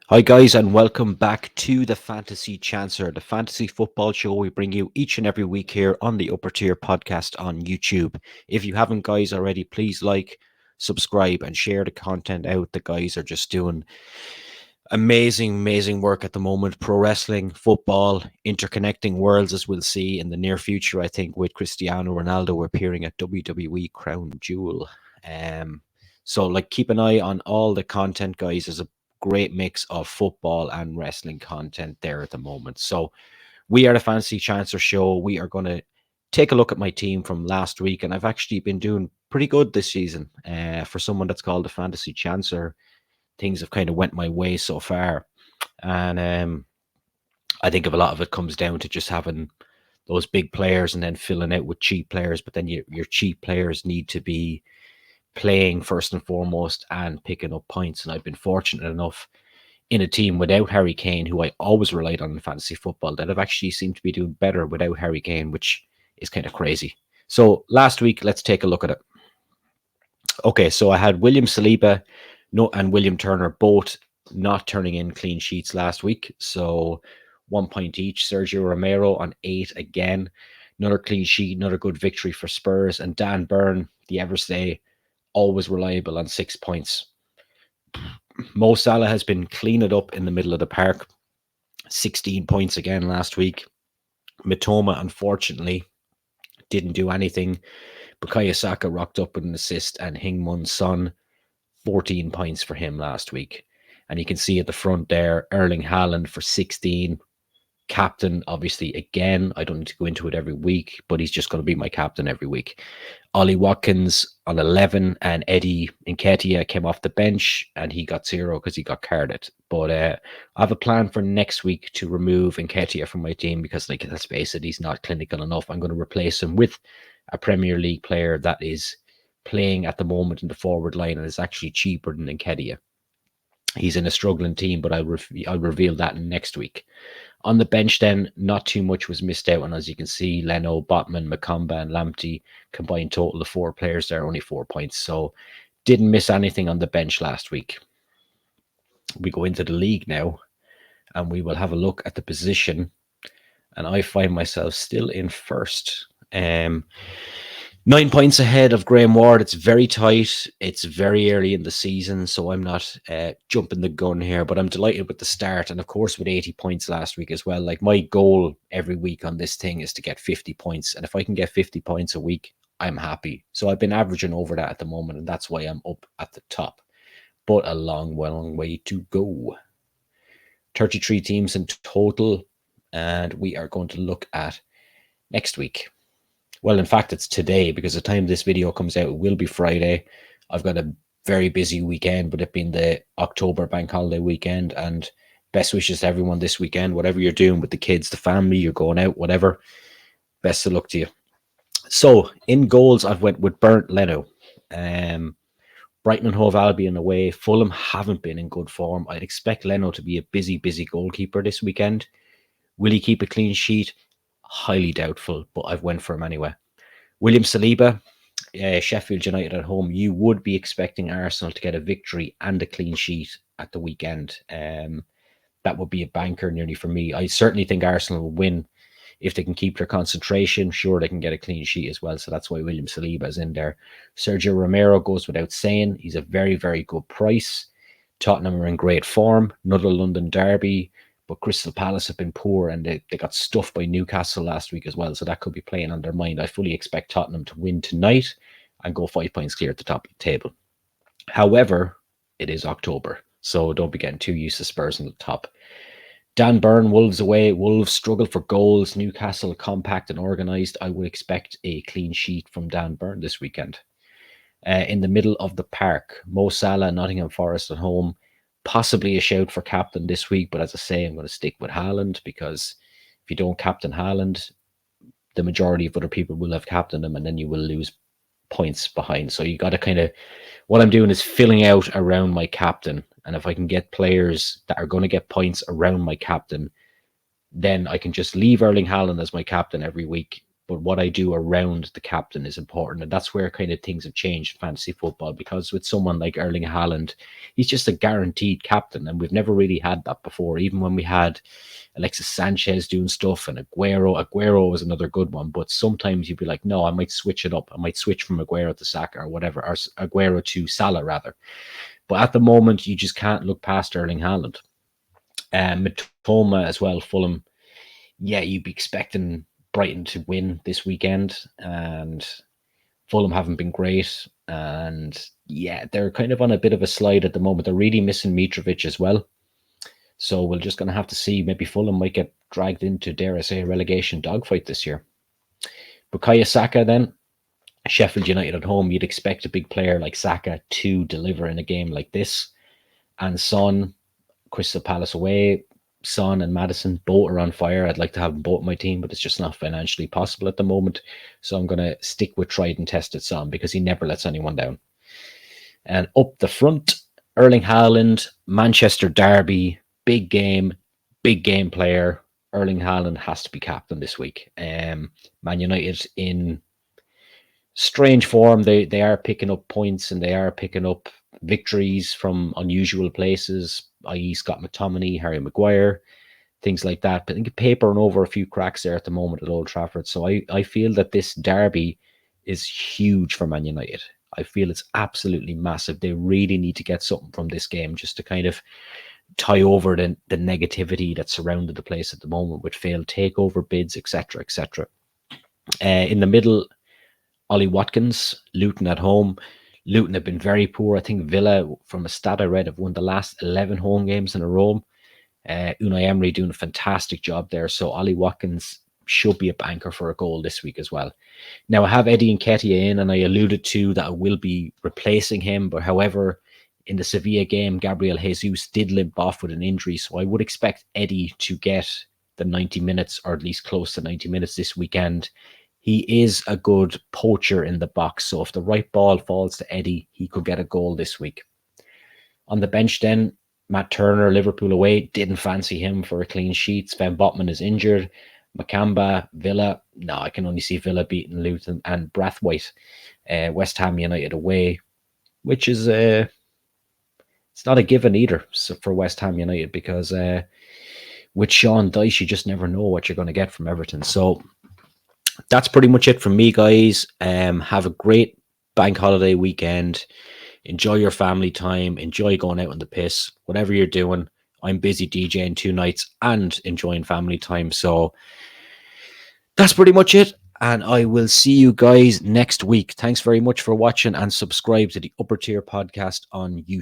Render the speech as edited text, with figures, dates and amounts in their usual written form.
Hi, guys, and welcome back to the Fantasy Chancer, the fantasy football show we bring you each and every week here on the Upper Tier podcast on YouTube. If you haven't, guys, already, please like, subscribe, and share the content out. The guys are just doing amazing work at the moment. Pro wrestling, football, interconnecting worlds, as we'll see in the near future, I think, with Cristiano Ronaldo appearing at WWE Crown Jewel. So keep an eye on all the content, guys. There's a great mix of football and wrestling content there at the moment. So we are the Fantasy Chancer Show. We are going to take a look at my team from last week, and I've actually been doing pretty good this season. For someone that's called the Fantasy Chancer, things have kind of went my way so far, and I think a lot of it comes down to just having those big players and then filling out with cheap players. But then your cheap players need to be playing first and foremost and picking up points. And I've been fortunate enough in a team without Harry Kane, who I always relied on in fantasy football, that I've actually seemed to be doing better without Harry Kane, which is kind of crazy. So last week, let's take a look at it. Okay, so I had William Saliba and William Turner both not turning in clean sheets last week. So 1 point each. Sergio Romero on 8 again. Another clean sheet, another good victory for Spurs. And Dan Burn, the Eversday, always reliable on 6 points. Mo Salah has been cleaning up in the middle of the park. 16 points again last week. Mitoma, unfortunately, didn't do anything. Bukayo Saka rocked up with an assist, and Heung-min Son, 14 points for him last week. And you can see at the front there, Erling Haaland for 16. Captain, obviously, again, I don't need to go into it every week, but he's just going to be my captain every week. Ollie Watkins on 11, and Eddie Nketiah came off the bench, and he got 0 because he got carded. But I have a plan for next week to remove Nketiah from my team because, let's face it, he's not clinical enough. I'm going to replace him with a Premier League player that is playing at the moment in the forward line and is actually cheaper than Nketiah. He's in a struggling team, but I'll reveal that next week. On the bench, then, not too much was missed out. And as you can see, Leno, Botman, Makomba, and Lamptey combined total of 4 players there, only 4 points. So didn't miss anything on the bench last week. We go into the league now, and we will have a look at the position. And I find myself still in first. 9 points ahead of Graham Ward. It's very tight. It's very early in the season, so I'm not jumping the gun here, but I'm delighted with the start. And of course, with 80 points last week as well. Like, my goal every week on this thing is to get 50 points. And if I can get 50 points a week, I'm happy. So I've been averaging over that at the moment, and that's why I'm up at the top. But a long way to go. 33 teams in total, and we are going to look at next week. Well, in fact, it's today, because the time this video comes out, it will be Friday. I've got a very busy weekend, but it being the October bank holiday weekend, and best wishes to everyone this weekend, whatever you're doing with the kids, the family, you're going out, whatever. Best of luck to you. So in goals, I've went with Bernd Leno. Brighton and Hove Albion away. Fulham haven't been in good form. I'd expect Leno to be a busy goalkeeper this weekend. Will he keep a clean sheet? Highly doubtful, but I've went for him anyway. William Saliba, Sheffield United at home. You would be expecting Arsenal to get a victory and a clean sheet at the weekend. That would be a banker nearly for me. I certainly think Arsenal will win if they can keep their concentration. Sure, they can get a clean sheet as well, so that's why William Saliba is in there. Sergio Romero goes without saying. He's a very good price. Tottenham are in great form. Another London derby. But Crystal Palace have been poor, and they got stuffed by Newcastle last week as well, so that could be playing on their mind. I fully expect Tottenham to win tonight and go 5 points clear at the top of the table. However, it is October, so don't be getting too used to Spurs on the top. Dan Burn, Wolves away. Wolves struggle for goals. Newcastle compact and organised. I would expect a clean sheet from Dan Burn this weekend. In the middle of the park, Mo Salah, Nottingham Forest at home. Possibly a shout for captain this week, but as I say, I'm going to stick with Haaland, because if you don't captain Haaland, the majority of other people will have captained him, and then you will lose points behind. So you got to what I'm doing is filling out around my captain, and if I can get players that are going to get points around my captain, then I can just leave Erling Haaland as my captain every week, but what I do around the captain is important. And that's where kind of things have changed in fantasy football, because with someone like Erling Haaland, he's just a guaranteed captain. And we've never really had that before. Even when we had Alexis Sanchez doing stuff and Aguero was another good one. But sometimes you'd be like, no, I might switch it up. I might switch from Aguero to Saka or whatever, or Aguero to Salah rather. But at the moment, you just can't look past Erling Haaland. Mitoma as well, Fulham. Yeah, you'd be expecting Brighton to win this weekend, and Fulham haven't been great. And yeah, they're kind of on a bit of a slide at the moment. They're really missing Mitrovic as well. So we're just going to have to see. Maybe Fulham might get dragged into, dare I say, a relegation dogfight this year. Bukayo Saka then, Sheffield United at home. You'd expect a big player like Saka to deliver in a game like this. And Son, Crystal Palace away. Son and Maddison both are on fire. I'd like to have them both on my team, but it's just not financially possible at the moment. So I'm going to stick with tried and tested Son because he never lets anyone down. And up the front, Erling Haaland, Manchester Derby, big game player. Erling Haaland has to be captain this week. Man United in strange form. They are picking up points and they are picking up victories from unusual places, i.e. Scott McTominay, Harry Maguire, things like that. But I think papering over a few cracks there at the moment at Old Trafford. So I feel that this derby is huge for Man United. I feel it's absolutely massive. They really need to get something from this game just to kind of tie over the negativity that surrounded the place at the moment with failed takeover bids, etc., etc. In the middle, Ollie Watkins, Luton at home. Luton have been very poor. I think Villa, from a stat I read, have won the last 11 home games in a row. Unai Emery doing a fantastic job there. So Ollie Watkins should be a banker for a goal this week as well. Now, I have Eddie Nketiah in, and I alluded to that I will be replacing him. But however, in the Sevilla game, Gabriel Jesus did limp off with an injury. So I would expect Eddie to get the 90 minutes, or at least close to 90 minutes this weekend. He is a good poacher in the box. So if the right ball falls to Eddie, he could get a goal this week. On the bench then, Matt Turner, Liverpool away, didn't fancy him for a clean sheet. Sven Botman is injured. Makamba, Villa, no, I can only see Villa beating Luton. And Brathwaite, West Ham United away, which is it's not a given either for West Ham United, because with Sean Dyche, you just never know what you're going to get from Everton. So that's pretty much it from me, guys. Have a great bank holiday weekend. Enjoy your family time. Enjoy going out on the piss. Whatever you're doing. I'm busy DJing 2 nights and enjoying family time. So that's pretty much it. And I will see you guys next week. Thanks very much for watching, and subscribe to the Upper Tier Podcast on YouTube.